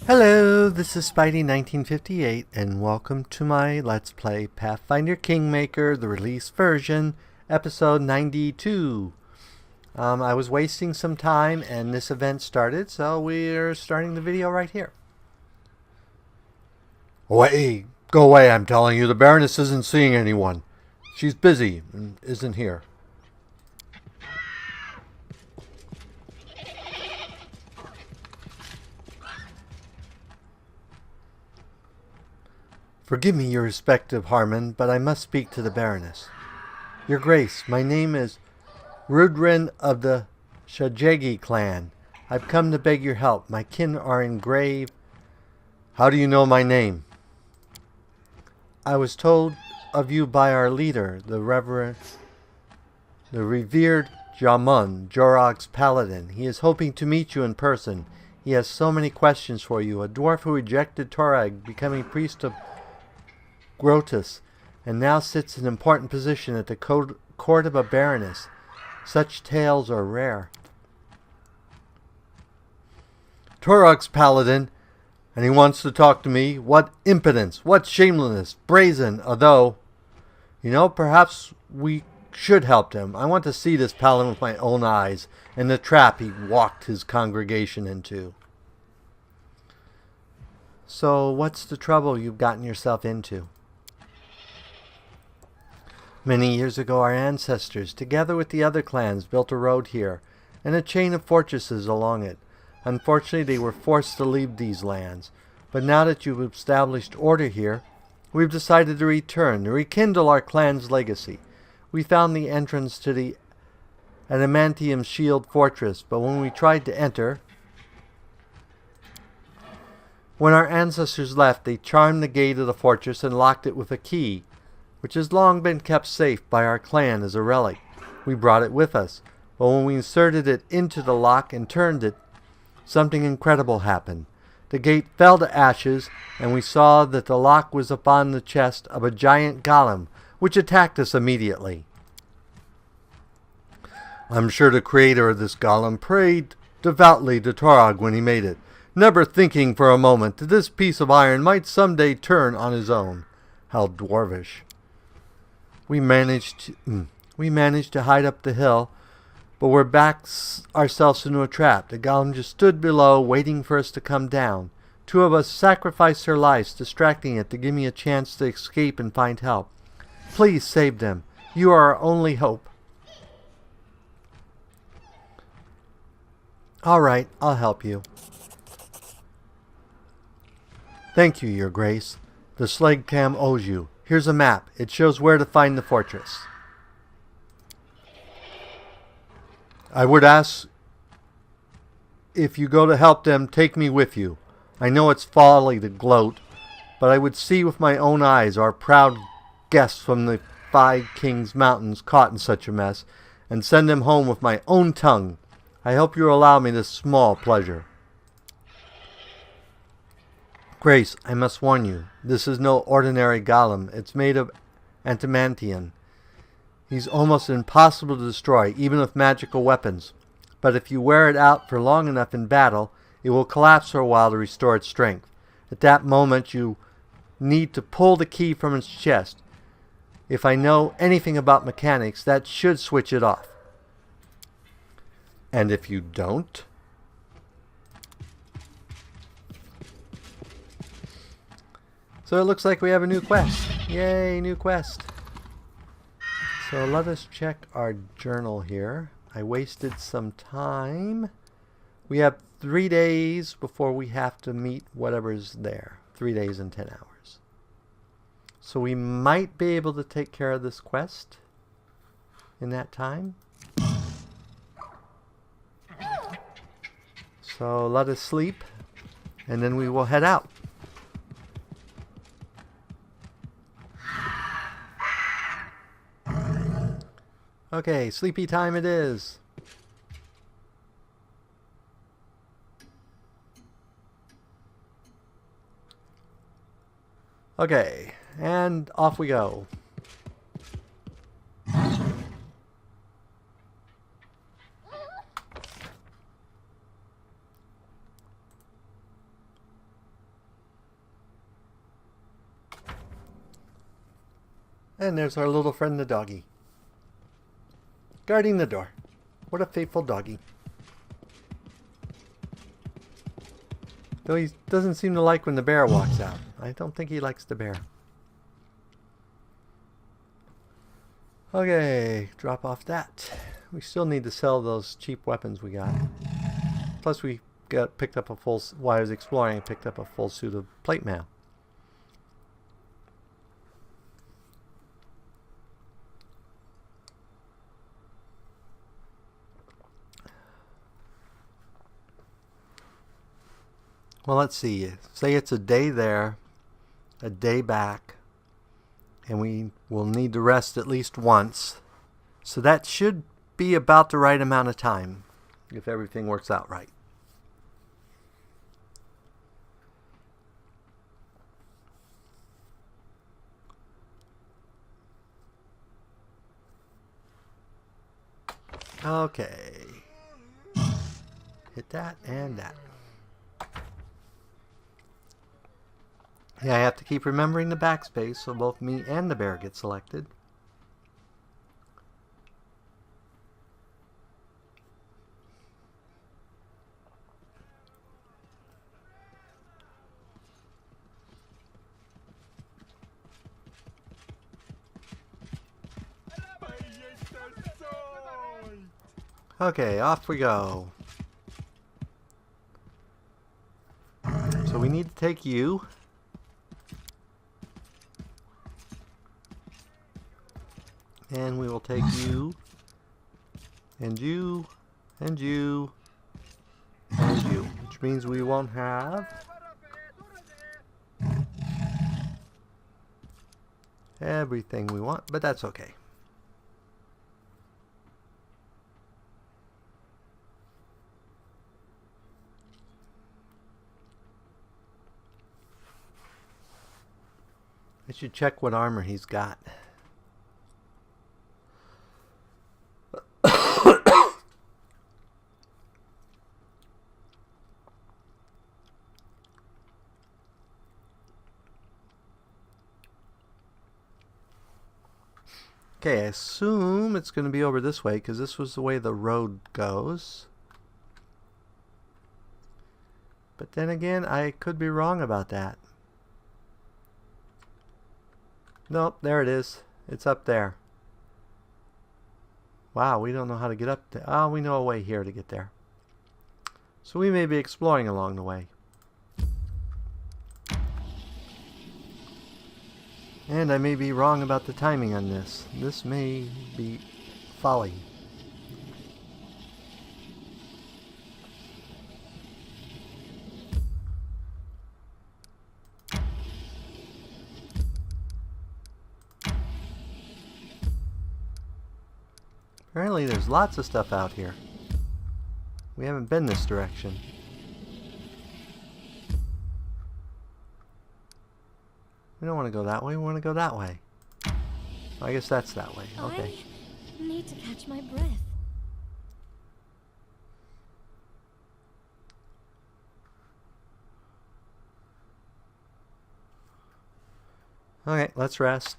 Hello, this is Spidey1958 and welcome to my Let's Play Pathfinder Kingmaker, the release version, episode 92. I was wasting some time and this event started, so we're starting the video right here. Away! Go away, I'm telling you. The Baroness isn't seeing anyone. She's busy and isn't here. Forgive me, your respective Harmon, but I must speak to the Baroness. Your Grace, my name is Rudrin of the Shajegi clan. I've come to beg your help. My kin are in grave... How do you know my name? I was told of you by our leader, the revered Jamun, Jorog's paladin. He is hoping to meet you in person. He has so many questions for you. A dwarf who rejected Torag, becoming priest of Grotus, and now sits in an important position at the court of a baroness. Such tales are rare. Torog's paladin, and he wants to talk to me. What impudence, what shamelessness, brazen, although, perhaps we should help him. I want to see this paladin with my own eyes, and the trap he walked his congregation into. So, what's the trouble you've gotten yourself into? Many years ago, our ancestors, together with the other clans, built a road here, and a chain of fortresses along it. Unfortunately, they were forced to leave these lands. But now that you've established order here, we've decided to return, to rekindle our clan's legacy. We found the entrance to the Adamantium Shield Fortress, but when we tried to enter... When our ancestors left, they charmed the gate of the fortress and locked it with a key, which has long been kept safe by our clan as a relic. We brought it with us, but when we inserted it into the lock and turned it, something incredible happened. The gate fell to ashes, and we saw that the lock was upon the chest of a giant golem, which attacked us immediately. I'm sure the creator of this golem prayed devoutly to Torog when he made it, never thinking for a moment that this piece of iron might someday turn on his own. How dwarvish. We managed to hide up the hill, but we're backed ourselves into a trap. The golem just stood below, waiting for us to come down. Two of us sacrificed their lives, distracting it to give me a chance to escape and find help. Please save them. You are our only hope. All right, I'll help you. Thank you, Your Grace. The Slegcam owes you. Here's a map. It shows where to find the fortress. I would ask, if you go to help them, take me with you. I know it's folly to gloat, but I would see with my own eyes our proud guests from the Five Kings Mountains caught in such a mess, and send them home with my own tongue. I hope you allow me this small pleasure. Grace, I must warn you, this is no ordinary golem. It's made of adamantium. He's almost impossible to destroy, even with magical weapons. But if you wear it out for long enough in battle, it will collapse for a while to restore its strength. At that moment, you need to pull the key from its chest. If I know anything about mechanics, that should switch it off. And if you don't... So it looks like we have a new quest. Yay, new quest. So let us check our journal here. I wasted some time. We have 3 days before we have to meet whatever's there. 3 days and 10 hours. So we might be able to take care of this quest in that time. So let us sleep, and then we will head out. Okay, sleepy time it is. Okay, and off we go. And there's our little friend the doggy. Guarding the door. What a faithful doggy. Though he doesn't seem to like when the bear walks out. I don't think he likes the bear. Okay, drop off that. We still need to sell those cheap weapons we got. Plus we picked up a full, while I was exploring, I picked up a full suit of plate mail. Well, let's see. Say it's a day there, a day back, and we will need to rest at least once. So that should be about the right amount of time, if everything works out right. Okay. Hit that and that. Yeah, I have to keep remembering the backspace so both me and the bear get selected. Okay, off we go. So we need to take you. And we will take you, and you, and you, and you. Which means we won't have everything we want, but that's okay. I should check what armor he's got. Okay, I assume it's going to be over this way because this was the way the road goes. But then again, I could be wrong about that. Nope, there it is. It's up there. Wow, we don't know how to get up there. Oh, we know a way here to get there. So we may be exploring along the way. And I may be wrong about the timing on this. This may be folly. Apparently there's lots of stuff out here. We haven't been this direction. We don't want to go that way, we want to go that way. I guess that's that way. Okay. I need to catch my breath. Okay, let's rest.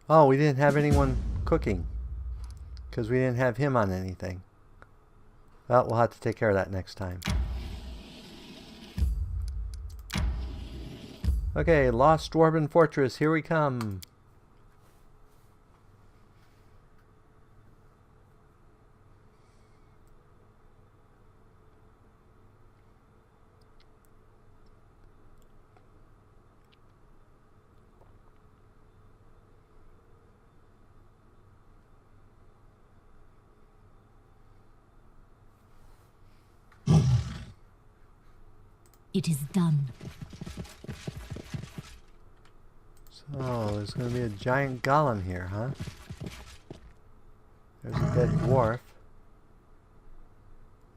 Oh, we didn't have anyone cooking because we didn't have him on anything. Well, we'll have to take care of that next time. Okay, Lost Dwarven Fortress, here we come. It is done. So, there's going to be a giant golem here, huh? There's a dead dwarf.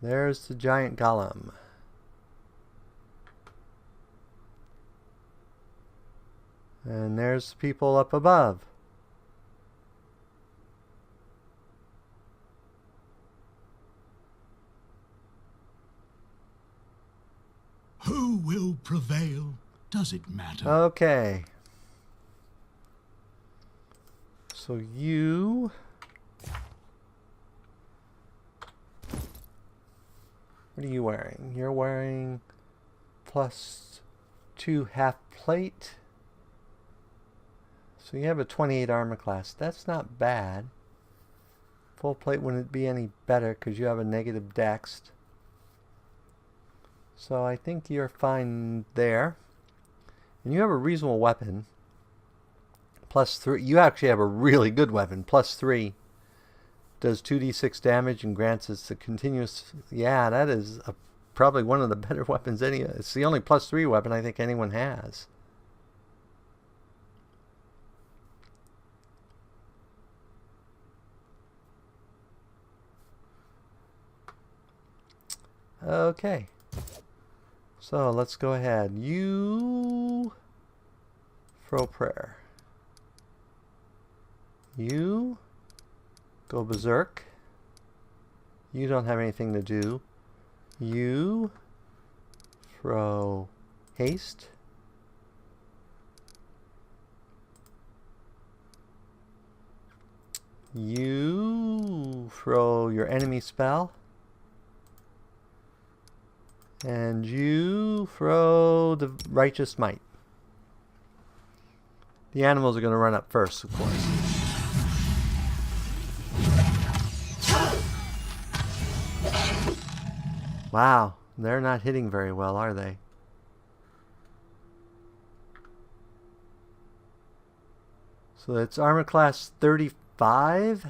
There's the giant golem. And there's people up above. Who will prevail? Does it matter? Okay. So you... What are you wearing? You're wearing +2 half plate. So you have a 28 armor class. That's not bad. Full plate wouldn't be any better because you have a negative dex. So I think you're fine there. And you have a reasonable weapon. +3. You actually have a really good weapon. +3. Does 2d6 damage and grants us a continuous... Yeah, that is probably one of the better weapons. It's the only +3 weapon I think anyone has. Okay. So let's go ahead. You... throw prayer. You... go berserk. You don't have anything to do. You throw haste. You throw your enemy spell. And you throw the righteous might. The animals are going to run up first, of course. Wow, they're not hitting very well, are they? So that's armor class 35.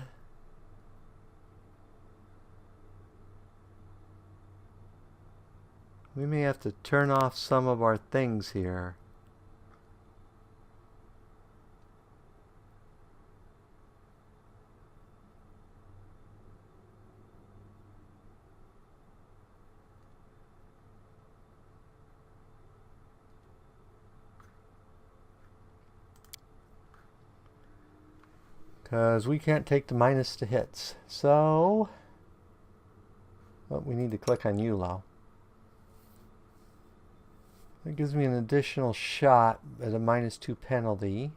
We may have to turn off some of our things here. Because we can't take the minus to hits. So, well, we need to click on ULO. That gives me an additional shot at a -2 penalty.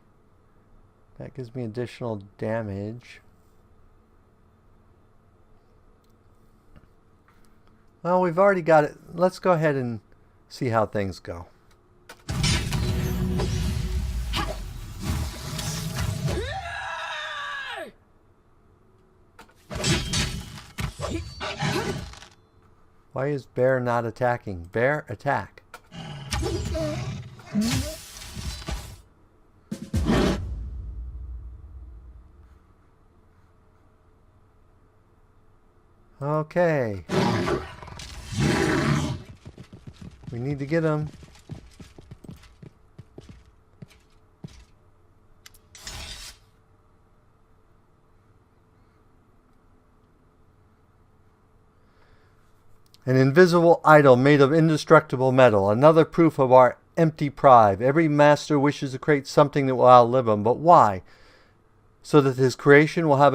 That gives me additional damage. Well, we've already got it. Let's go ahead and see how things go. Why is bear not attacking? Bear, attack. Okay. We need to get him. An invisible idol made of indestructible metal. Another proof of our empty pride. Every master wishes to create something that will outlive him. But why? So that his creation will have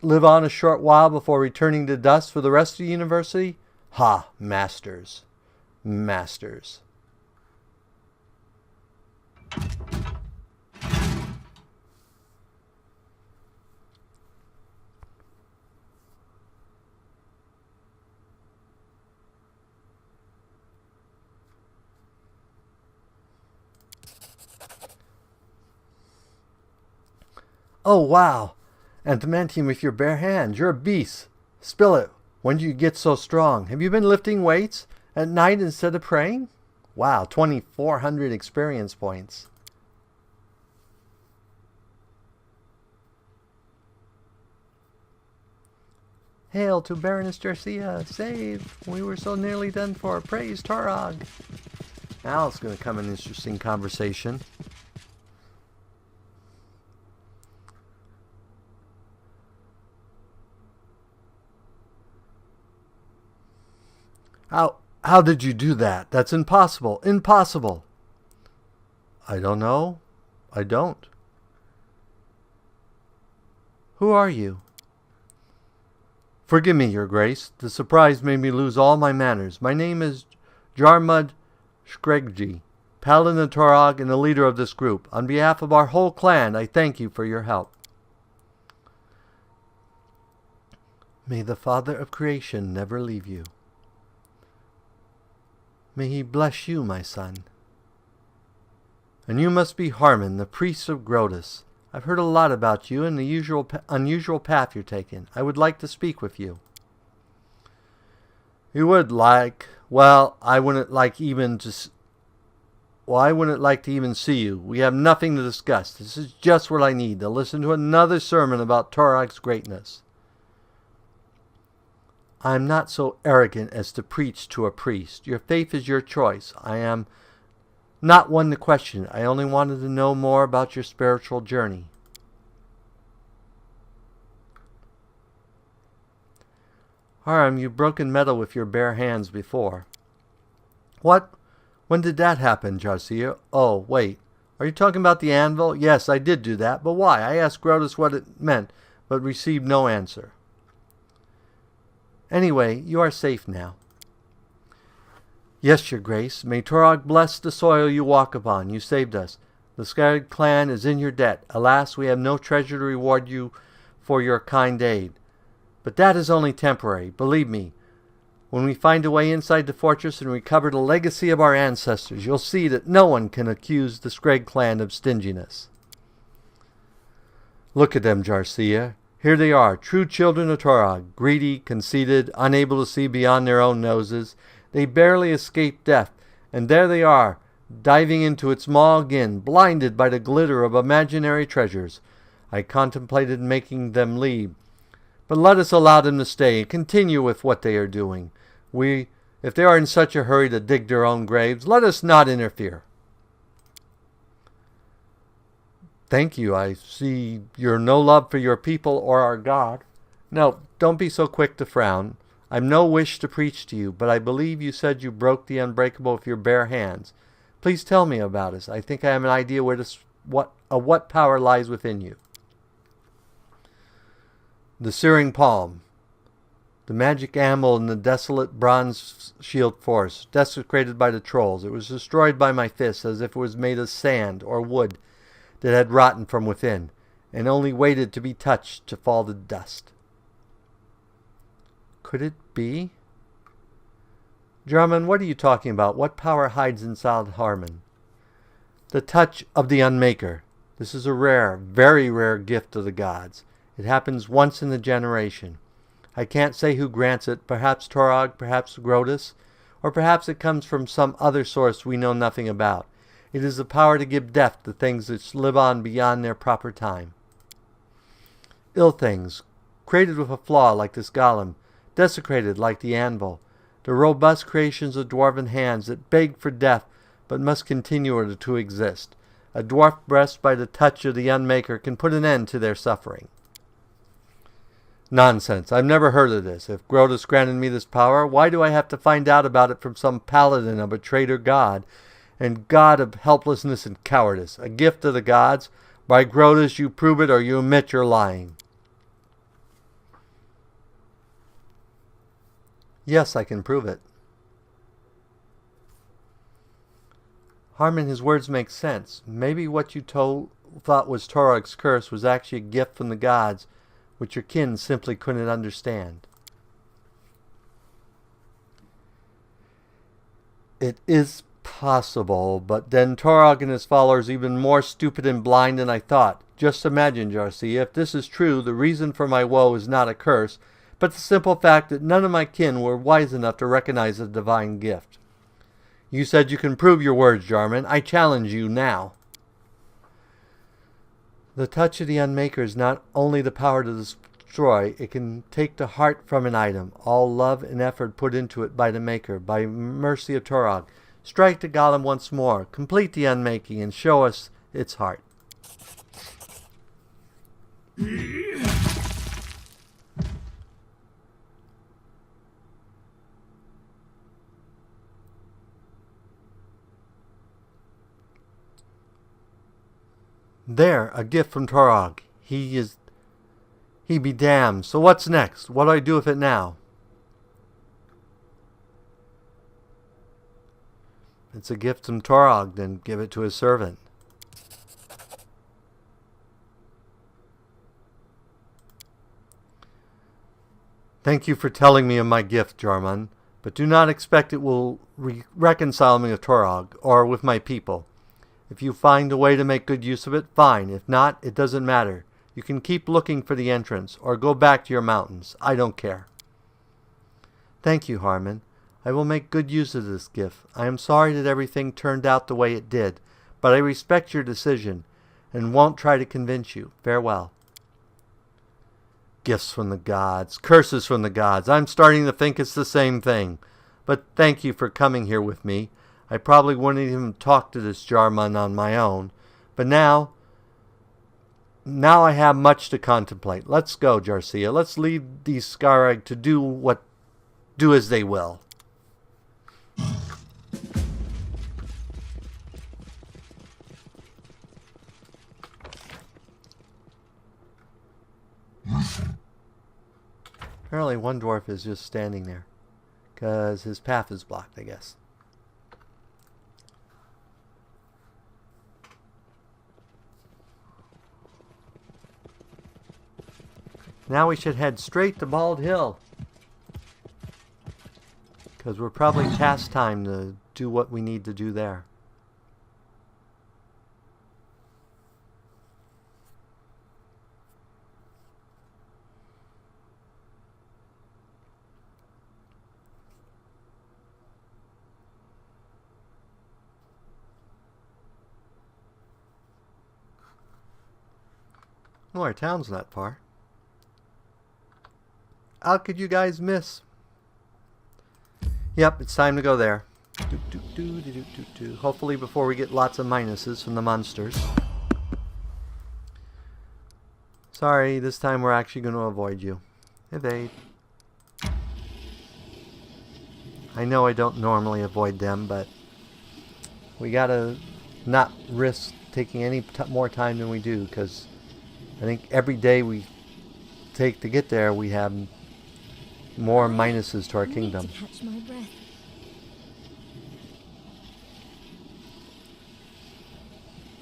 live on a short while before returning to dust for the rest of the university? Ha, masters. Masters. Oh, wow. Adamantium with your bare hands. You're a beast. Spill it. When did you get so strong? Have you been lifting weights at night instead of praying? Wow, 2,400 experience points. Hail to Baroness Jarcia. Save. We were so nearly done for. Praise Tarog. Now it's going to come an interesting conversation. How did you do that? That's impossible. Impossible. I don't know. I don't. Who are you? Forgive me, Your Grace. The surprise made me lose all my manners. My name is Jarmud Skregji, Paladin of Torog and the leader of this group. On behalf of our whole clan, I thank you for your help. May the Father of creation never leave you. May he bless you, my son. And you must be Harmon, the priest of Grotus. I've heard a lot about you and the unusual path you're taking. I would like to speak with you. You would like? Well, I wouldn't like to even see you. We have nothing to discuss. This is just what I need, to listen to another sermon about Torog's greatness. I am not so arrogant as to preach to a priest. Your faith is your choice. I am not one to question. I only wanted to know more about your spiritual journey. Harm, you've broken metal with your bare hands before. What? When did that happen, Jarcia? Oh, wait. Are you talking about the anvil? Yes, I did do that. But why? I asked Grotus what it meant, but received no answer. Anyway, you are safe now. Yes, your grace. May Torog bless the soil you walk upon. You saved us. The scattered clan is in your debt. Alas, we have no treasure to reward you for your kind aid. But that is only temporary. Believe me, when we find a way inside the fortress and recover the legacy of our ancestors, you'll see that no one can accuse the Screg clan of stinginess. Look at them, Jarcia. Here they are, true children of Torog, greedy, conceited, unable to see beyond their own noses. They barely escaped death, and there they are, diving into its maw again, blinded by the glitter of imaginary treasures. I contemplated making them leave, but let us allow them to stay and continue with what they are doing. If they are in such a hurry to dig their own graves, let us not interfere. Thank you. I see you're no love for your people or our God. No, don't be so quick to frown. I've no wish to preach to you, but I believe you said you broke the unbreakable with your bare hands. Please tell me about it. I think I have an idea what power lies within you. The Searing Palm. The magic anvil in the desolate bronze shield force, desecrated by the trolls. It was destroyed by my fist as if it was made of sand or wood that had rotten from within, and only waited to be touched to fall to dust. Could it be? Jarman, what are you talking about? What power hides inside Harmon? The touch of the Unmaker. This is a rare, very rare gift of the gods. It happens once in a generation. I can't say who grants it, perhaps Torog, perhaps Grotus, or perhaps it comes from some other source we know nothing about. It is the power to give death to things which live on beyond their proper time. Ill things, created with a flaw like this golem, desecrated like the anvil, the robust creations of dwarven hands that beg for death but must continue to exist. A dwarf blessed by the touch of the Unmaker can put an end to their suffering. Nonsense. I've never heard of this. If Grotus granted me this power, why do I have to find out about it from some paladin of a traitor god, and god of helplessness and cowardice? A gift of the gods? By Grotus, you prove it or you admit you're lying. Yes, I can prove it. Harmon, his words make sense. Maybe what you thought was Torog's curse was actually a gift from the gods, which your kin simply couldn't understand. It is possible, but then Torog and his followers are even more stupid and blind than I thought. Just imagine, Jarcia, if this is true, the reason for my woe is not a curse, but the simple fact that none of my kin were wise enough to recognize a divine gift. You said you can prove your words, Jarman. I challenge you now. The touch of the Unmaker is not only the power to destroy, it can take the heart from an item, all love and effort put into it by the Maker, by mercy of Torog. Strike the golem once more, complete the unmaking, and show us its heart. There, a gift from Torog. He be damned. So what's next? What do I do with it now? It's a gift from Torog, then give it to his servant. Thank you for telling me of my gift, Jarman, but do not expect it will reconcile me with Torog, or with my people. If you find a way to make good use of it, fine. If not, it doesn't matter. You can keep looking for the entrance, or go back to your mountains. I don't care. Thank you, Harman. I will make good use of this gift. I am sorry that everything turned out the way it did, but I respect your decision, and won't try to convince you. Farewell. Gifts from the gods, curses from the gods. I'm starting to think it's the same thing. But thank you for coming here with me. I probably wouldn't even talk to this Jarman on my own. But now I have much to contemplate. Let's go, Jarcia. Let's leave these Skarag to do as they will. Apparently one dwarf is just standing there because his path is blocked, I guess. Now we should head straight to Bald Hill, because we're probably past time to do what we need to do there. Oh, our town's not far. How could you guys miss? Yep, it's time to go there. Hopefully before we get lots of minuses from the monsters. Sorry, this time we're actually going to avoid you. Evade. I know I don't normally avoid them, but we gotta not risk taking any more time than we do, because I think every day we take to get there, we have more minuses to our kingdom. I need to catch my breath.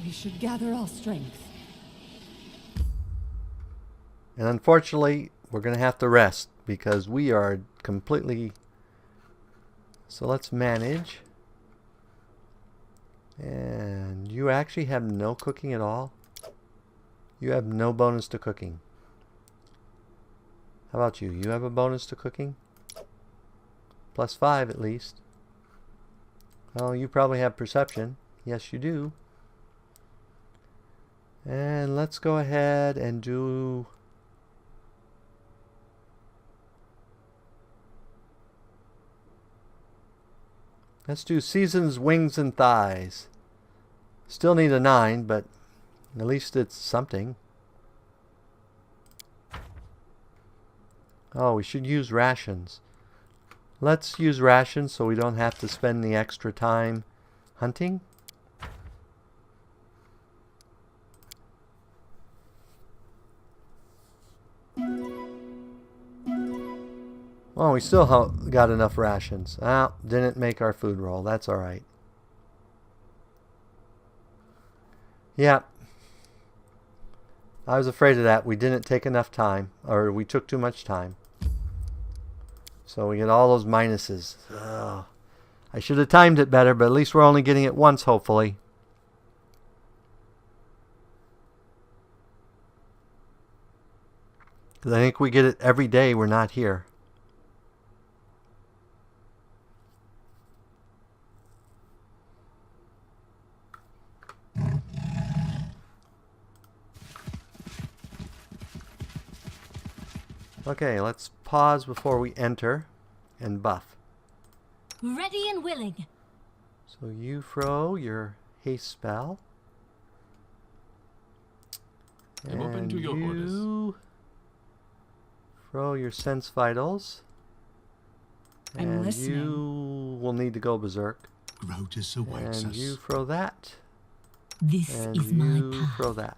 We should gather our strength. And unfortunately, we're going to have to rest because we are completely... So let's manage. And you actually have no cooking at all? You have no bonus to cooking. How about you? You have a bonus to cooking? +5 at least. Well, you probably have perception. Yes, you do. And let's go ahead and do... Let's do Season's Wings and Thighs. Still need a 9, but at least it's something. Oh, we should use rations. Let's use rations so we don't have to spend the extra time hunting. Oh, we still got enough rations. Ah, didn't make our food roll. That's alright. Yeah. I was afraid of that. We didn't take enough time. Or we took too much time. So we get all those minuses. Ugh. I should have timed it better, but at least we're only getting it once, hopefully. Because I think we get it every day we're not here. Okay, let's pause before we enter and buff. Ready and willing. So you throw your haste spell. I'm open to your orders. You throw your sense vitals. I'm And listening. you will need to go berserk. Grotus awaits And us. you throw that. This And is my you path. throw that.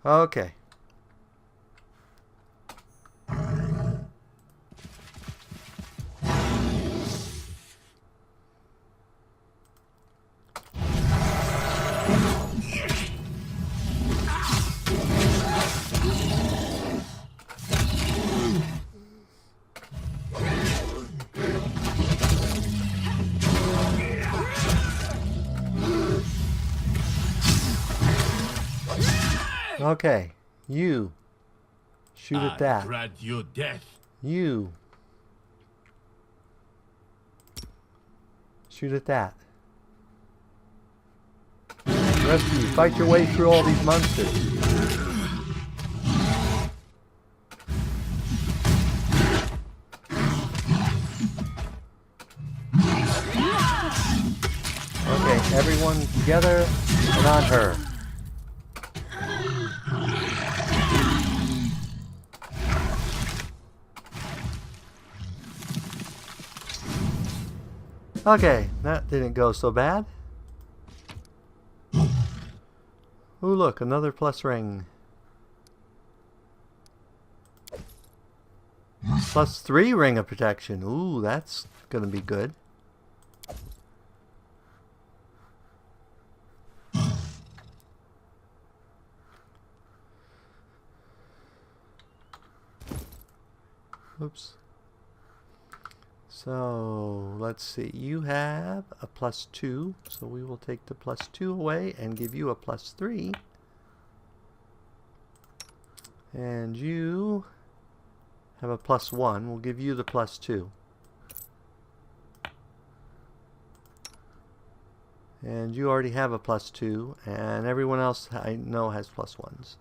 Okay. Okay, you shoot at I that. dread your death. You shoot at that. The rest of you fight your way through all these monsters. Okay, everyone together and on her. Okay, that didn't go so bad. Ooh, look, another plus ring. +3 ring of protection. Ooh, that's gonna be good. Oops. So, let's see. You have a +2, so we will take the +2 away and give you a +3. And you have a +1. We'll give you the +2. And you already have a +2, and everyone else I know has +1s.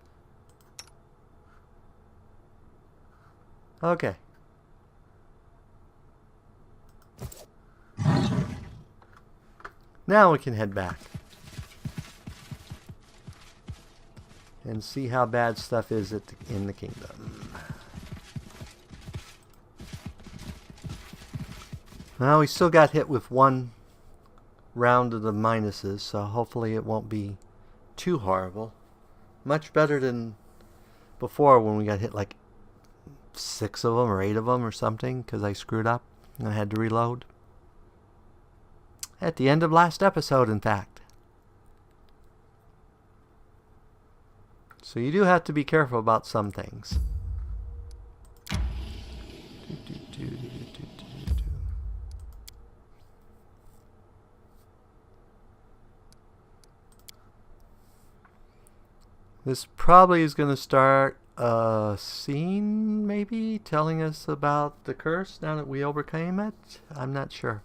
Okay. Now we can head back and see how bad stuff is in the kingdom. Well, we still got hit with one round of the minuses, so hopefully it won't be too horrible. Much better than before when we got hit like 6 of them or 8 of them or something because I screwed up and I had to reload. At the end of last episode, in fact. So you do have to be careful about some things. This probably is going to start a scene, maybe, telling us about the curse now that we overcame it. I'm not sure.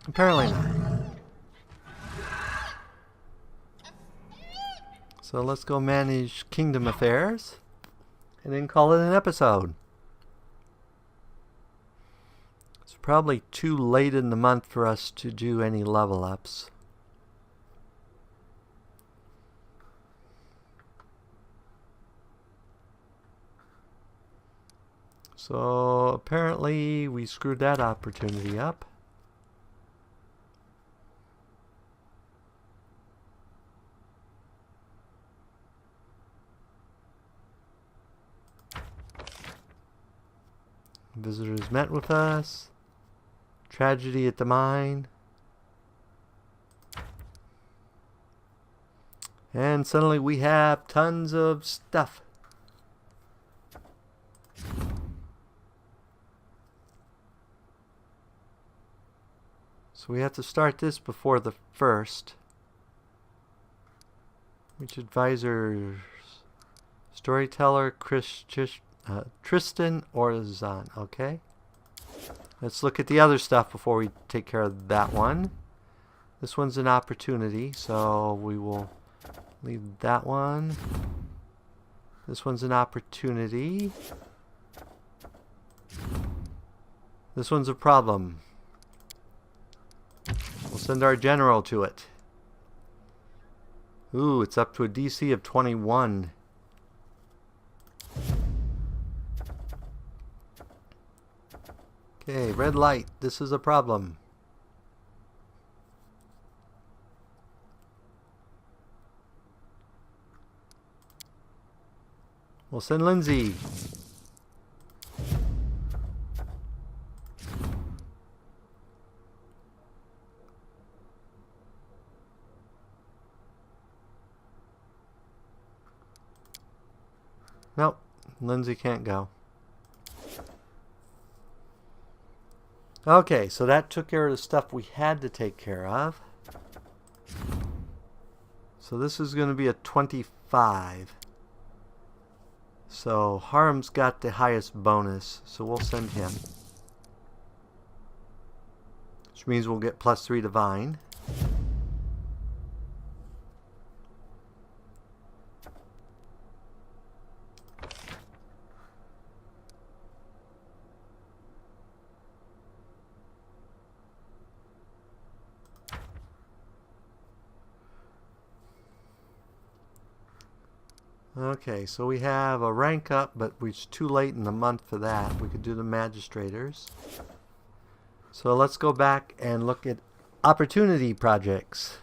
Apparently not. So let's go manage kingdom affairs and then call it an episode. It's probably too late in the month for us to do any level ups. So apparently we screwed that opportunity up. Visitors met with us. Tragedy at the mine. And suddenly we have tons of stuff. So we have to start this before the 1st. Which advisors? Storyteller, Tristan Orzon. Okay. Let's look at the other stuff before we take care of that one. This one's an opportunity, so we will leave that one. This one's an opportunity. This one's a problem. We'll send our general to it. Ooh, it's up to a DC of 21. Okay, red light. This is a problem. We'll send Lindsay. Nope, Lindsay can't go. Okay, so that took care of the stuff we had to take care of. So this is going to be a 25. So Harm's got the highest bonus, so we'll send him. Which means we'll get +3 divine. Okay, so we have a rank up, but it's too late in the month for that. We could do the magistrators. So let's go back and look at opportunity projects.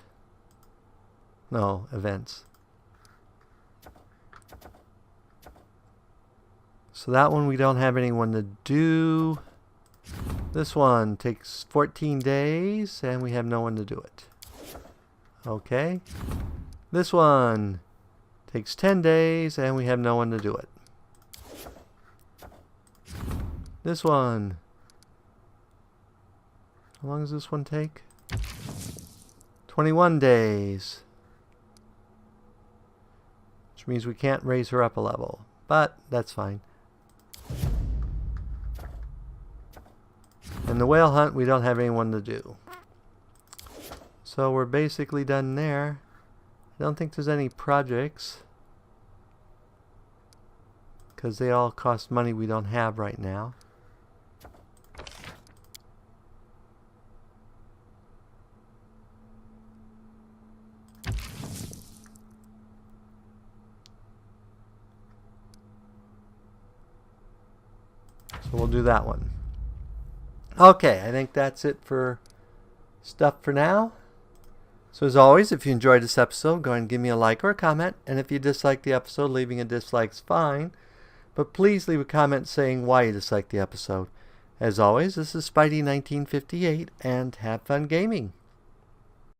No, events. So that one we don't have anyone to do. This one takes 14 days and we have no one to do it. Okay. This one takes 10 days and we have no one to do it. This one. How long does this one take? 21 days. Which means we can't raise her up a level. But that's fine. And the whale hunt we don't have anyone to do. So we're basically done there. I don't think there's any projects because they all cost money we don't have right now. So we'll do that one. Okay, I think that's it for stuff for now. So as always, if you enjoyed this episode, go ahead and give me a like or a comment. And if you dislike the episode, leaving a dislike's fine. But please leave a comment saying why you dislike the episode. As always, this is Spidey1958, and have fun gaming.